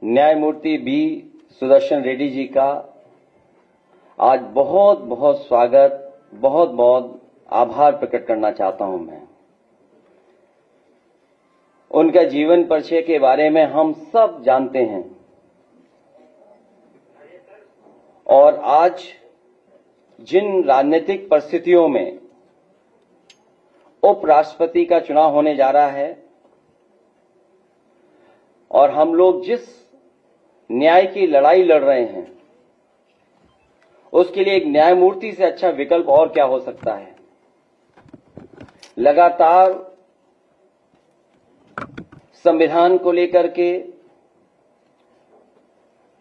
न्यायमूर्ति बी सुदर्शन रेड्डी जी का आज बहुत बहुत स्वागत, बहुत बहुत आभार प्रकट करना चाहता हूं मैं। उनका जीवन परिचय के बारे में हम सब जानते हैं और आज जिन राजनीतिक परिस्थितियों में उपराष्ट्रपति का चुनाव होने जा रहा है और हम लोग जिस न्याय की लड़ाई लड़ रहे हैं, उसके लिए एक न्यायमूर्ति से अच्छा विकल्प और क्या हो सकता है। लगातार संविधान को लेकर के,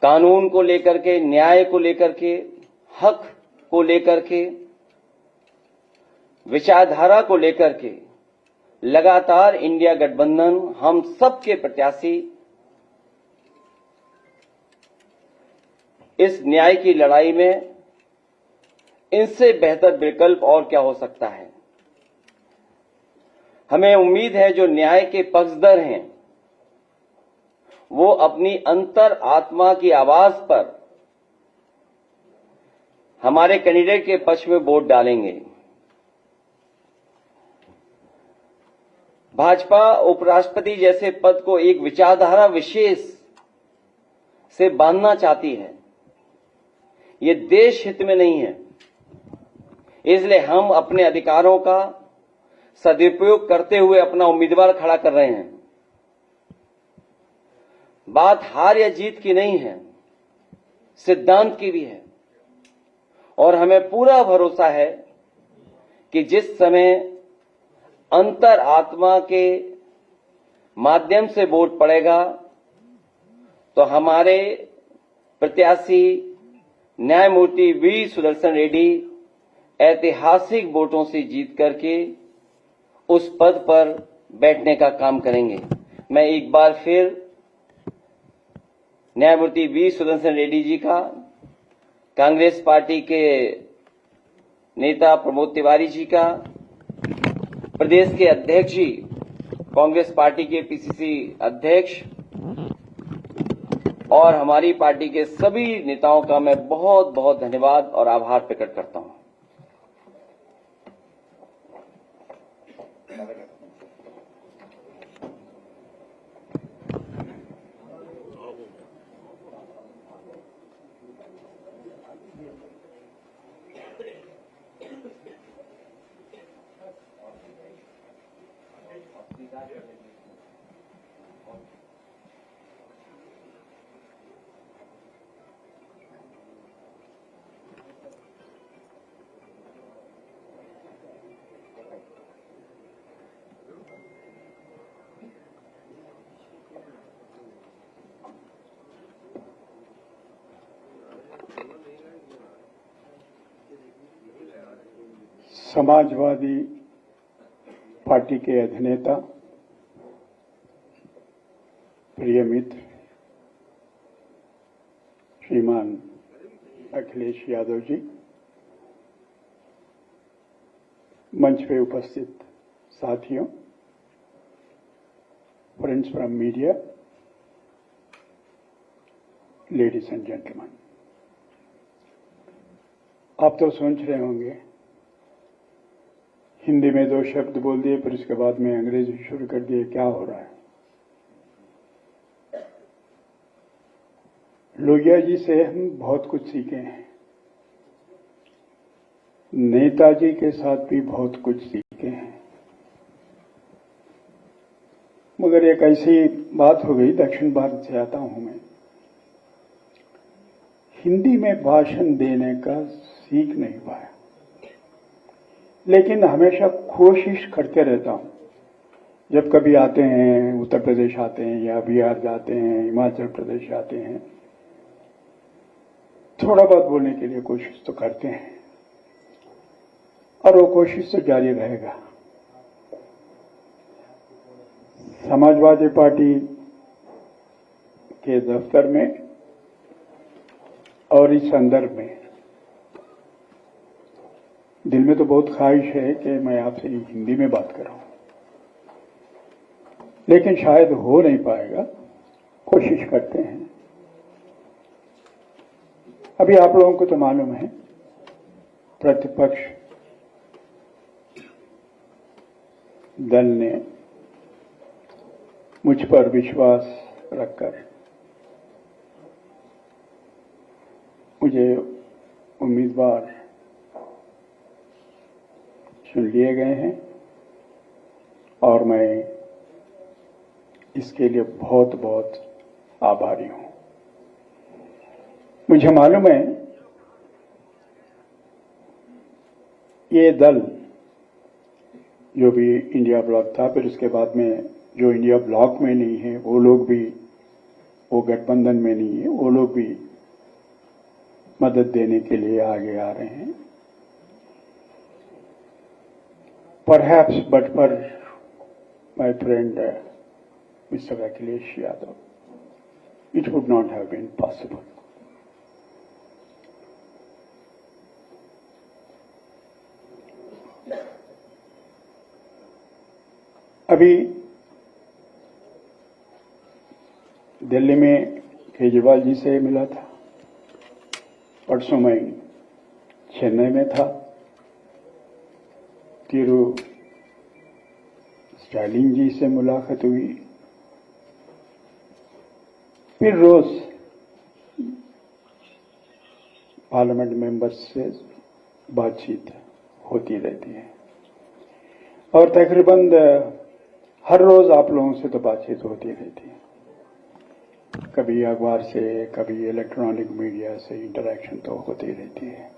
कानून को लेकर के, न्याय को लेकर के, हक को लेकर के, विचारधारा को लेकर के लगातार इंडिया गठबंधन हम सबके प्रत्याशी इस न्याय की लड़ाई में इनसे बेहतर विकल्प और क्या हो सकता है। हमें उम्मीद है जो न्याय के पक्षधर हैं वो अपनी अंतर आत्मा की आवाज पर हमारे कैंडिडेट के पक्ष में वोट डालेंगे। भाजपा उपराष्ट्रपति जैसे पद को एक विचारधारा विशेष से बांधना चाहती है, ये देश हित में नहीं है। इसलिए हम अपने अधिकारों का सदुपयोग करते हुए अपना उम्मीदवार खड़ा कर रहे हैं। बात हार या जीत की नहीं है, सिद्धांत की भी है और हमें पूरा भरोसा है कि जिस समय अंतर आत्मा के माध्यम से वोट पड़ेगा तो हमारे प्रत्याशी न्यायमूर्ति वी सुदर्शन रेड्डी ऐतिहासिक वोटों से जीत करके उस पद पर बैठने का काम करेंगे। मैं एक बार फिर न्यायमूर्ति वी सुदर्शन रेड्डी जी का, कांग्रेस पार्टी के नेता प्रमोद तिवारी जी का, प्रदेश के अध्यक्ष जी, कांग्रेस पार्टी के पीसीसी अध्यक्ष और हमारी पार्टी के सभी नेताओं का मैं बहुत बहुत धन्यवाद और आभार प्रकट करता हूं। समाजवादी पार्टी के अधिनेता, प्रिय मित्र श्रीमान अखिलेश यादव जी, मंच पे उपस्थित साथियों, friends from media, ladies and gentleman, आप तो सोच रहे होंगे हिंदी में 2 शब्द बोल दिए फिर उसके बाद में अंग्रेजी शुरू कर दिए, क्या हो रहा है। लोहिया जी से हम बहुत कुछ सीखे हैं, नेताजी के साथ भी बहुत कुछ सीखे हैं, मगर एक ऐसी बात हो गई, दक्षिण भारत से आता हूं मैं, हिंदी में भाषण देने का सीख नहीं पाया, लेकिन हमेशा कोशिश करते रहता हूं। जब कभी आते हैं, उत्तर प्रदेश आते हैं या बिहार जाते हैं, हिमाचल प्रदेश आते हैं, थोड़ा बहुत बोलने के लिए कोशिश तो करते हैं और वो कोशिश तो जारी रहेगा। समाजवादी पार्टी के दफ्तर में और इस संदर्भ में दिल में तो बहुत ख्वाहिश है कि मैं आपसे हिंदी में बात कर रहा हूं, लेकिन शायद हो नहीं पाएगा, कोशिश करते हैं। अभी आप लोगों को तो मालूम है, प्रतिपक्ष दल ने मुझ पर विश्वास रखकर मुझे उम्मीदवार चुन लिए गए हैं और मैं इसके लिए बहुत बहुत आभारी हूं। मुझे मालूम है ये दल जो भी इंडिया ब्लॉक था, फिर उसके बाद में जो इंडिया ब्लॉक में नहीं है वो लोग भी, वो गठबंधन में नहीं है, वो लोग भी मदद देने के लिए आगे आ रहे हैं। Perhaps, but for my friend Mr. Akhilesh Yadav, it would not have been possible. अभी दिल्ली में केजरीवाल जी से मिला था, परसों मैं चेन्नई में था, तिरु स्टालिन जी से मुलाकात हुई, फिर रोज पार्लियामेंट मेंबर्स से बातचीत होती रहती है और तकरीबन हर रोज आप लोगों से तो बातचीत होती रहती है, कभी अखबार से, कभी इलेक्ट्रॉनिक मीडिया से इंटरेक्शन तो होती रहती है।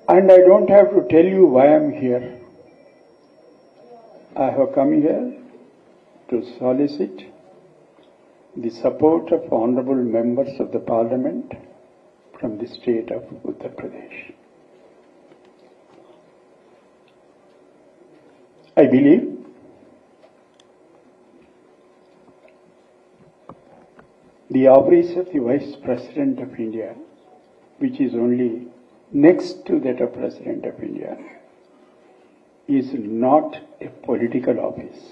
And I don't have to tell you why I'm here. I have come here to solicit the support of honorable members of the parliament from the state of Uttar Pradesh. I believe the office of the Vice President of India, which is only next to that of President of India, is not a political office.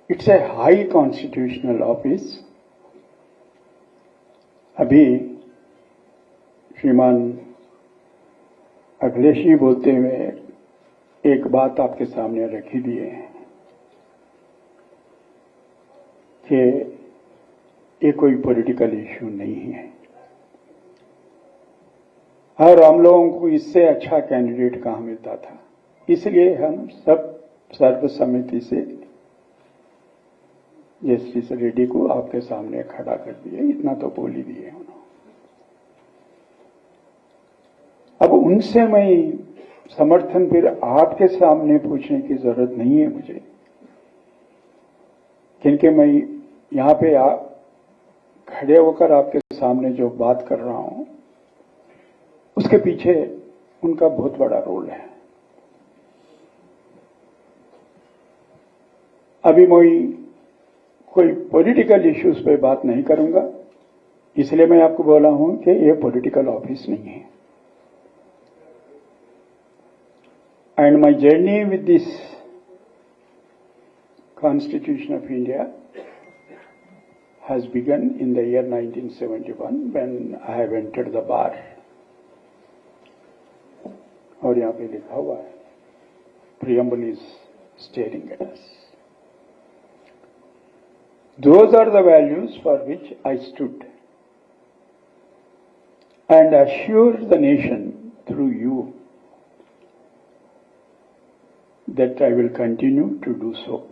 It's a high constitutional office. अभी श्रीमान अखिलेश जी बोलते हुए एक बात आपके सामने रखी दिए हैं कि ये कोई पॉलिटिकल इश्यू नहीं है और हम लोगों को इससे अच्छा कैंडिडेट कहां मिलता था, इसलिए हम सब सर्वसम्मति से जस्टिस रेड्डी को आपके सामने खड़ा कर दिए, इतना तो बोल ही दिए उन्होंने। अब उनसे मैं समर्थन फिर आपके सामने पूछने की जरूरत नहीं है मुझे, क्योंकि मैं यहां पे खड़े होकर आपके सामने जो बात कर रहा हूं उसके पीछे उनका बहुत बड़ा रोल है। अभी मैं कोई पॉलिटिकल इश्यूज पे बात नहीं करूंगा, इसलिए मैं आपको बोला हूं कि ये पॉलिटिकल ऑफिस नहीं है। And my journey with this constitution of India has begun in the year 1971 when I have entered the bar. और यहां पे लिखा हुआ है, preamble is staring at us. Those are the values for which I stood and assured the nation through you that I will continue to do so.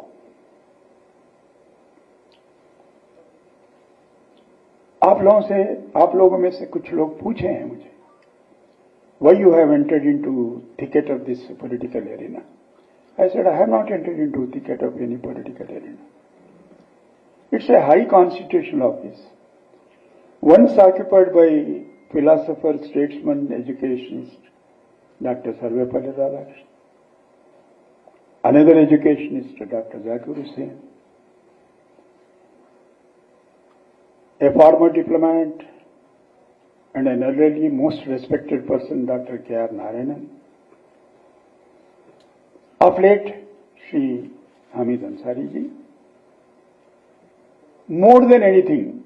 आप लोगों में से कुछ लोग पूछे हैं मुझे, why you have entered into thicket of this political arena? I said, I have not entered into thicket of any political arena. It's a high constitutional office, once occupied by philosopher, statesman, educationist, Dr. Sarvepalli Radhakrishnan, another educationist, Dr. Zakir Hussain, a former diplomat and an elderly, most respected person, Dr. K.R. Narayanan. Of late, Shri Hamid Ansari ji. more than anything,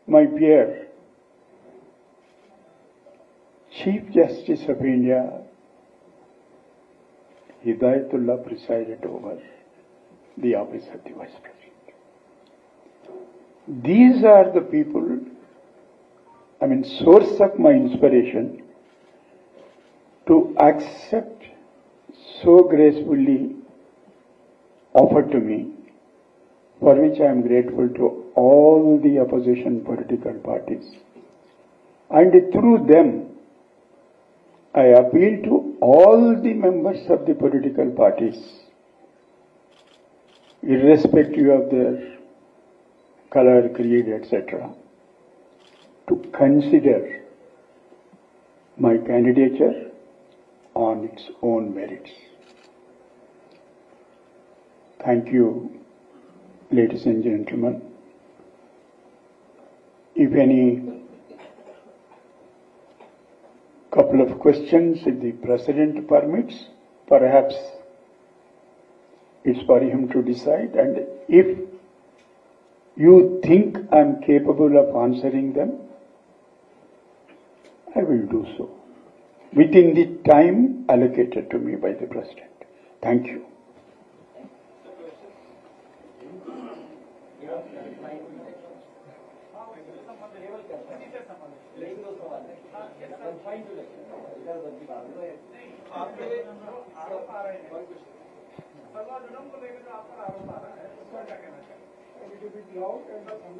my peer, Chief Justice of India, Hidayatullah, presided over the office of the Vice President. These are the people, source of my inspiration to accept so gracefully offered to me, for which I am grateful to all the opposition political parties. And through them, I appeal to all the members of the political parties, irrespective of their color, creed, etc., to consider my candidature on its own merits. Thank you, ladies and gentlemen. If any couple of questions, if the President permits, perhaps it's for him to decide, and if you think I'm capable of answering them, I will do so within the time allocated to me by the President. Thank you.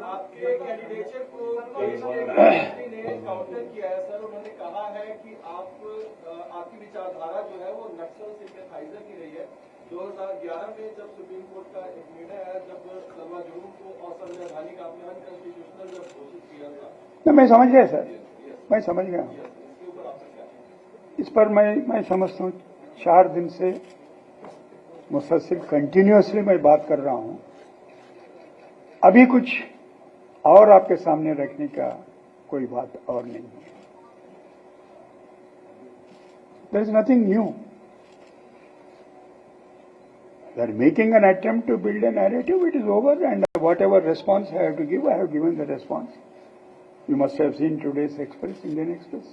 आपके candidature को मंत्री ने counter किया है sir. उन्होंने कहा है कि आपकी विचारधारा जो है वो नक्सल सिंपैथाइजर की रही है। 2011 में जब सुप्रीम कोर्ट का एक निर्णय आया, जब सलवा जुलूम को असंवैधानिक आपने अनकॉन्स्टिट्यूशनल घोषित किया था। मैं समझ गया सर, मैं समझ गया। इस पर मैं समझता हूँ 4 दिन से मुसलसल कंटिन्यूअसली मैं बात कर रहा हूँ। अभी कुछ और आपके सामने रखने का कोई बात और नहीं है। There is nothing new. They are making an attempt to build a narrative. It is over, and whatever response I have to give, I have given the response. You must have seen today's Express, Indian Express.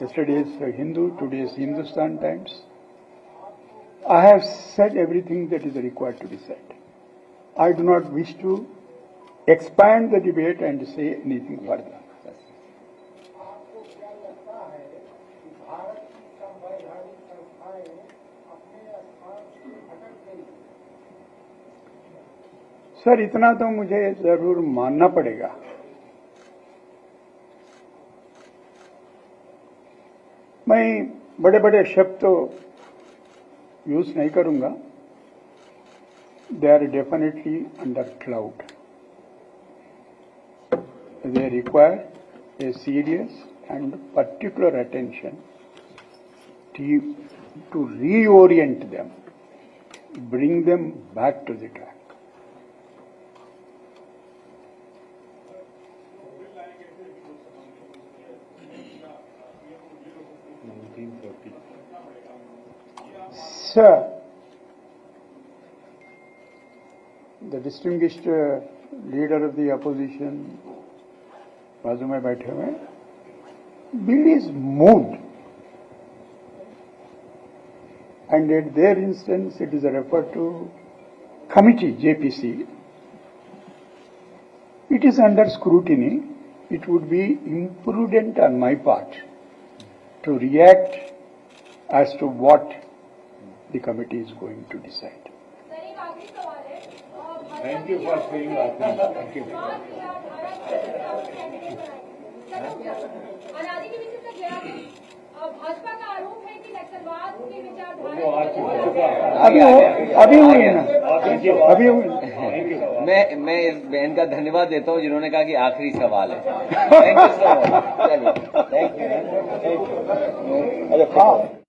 Yesterday's Hindu, today's Hindustan Times. I have said everything that is required to be said. I do not wish to expand the debate and say anything further. Sir, इतना तो मुझे जरूर मानना पड़ेगा। मैं बड़े बड़े शब्द तो यूज नहीं करूंगा। They are definitely under cloud. They require a serious and particular attention to reorient them, bring them back to the track. Sir, the distinguished leader of the opposition, बाजू में बैठे हुए, bill is moved, and at their instance it is referred to committee JPC. It is under scrutiny. It would be imprudent on my part to react as to what the committee is going to decide. Thank you for saying that. Thank you. अनादि के विषय तक गया है। भाजपा का आरोप है कि नक्सलवाद की विचारधारा अभी हुई है ना, अभी हुई। मैं इस बहन का धन्यवाद देता हूँ जिन्होंने कहा कि आखिरी सवाल है। Thank you so much. चलिए, थैंक यू।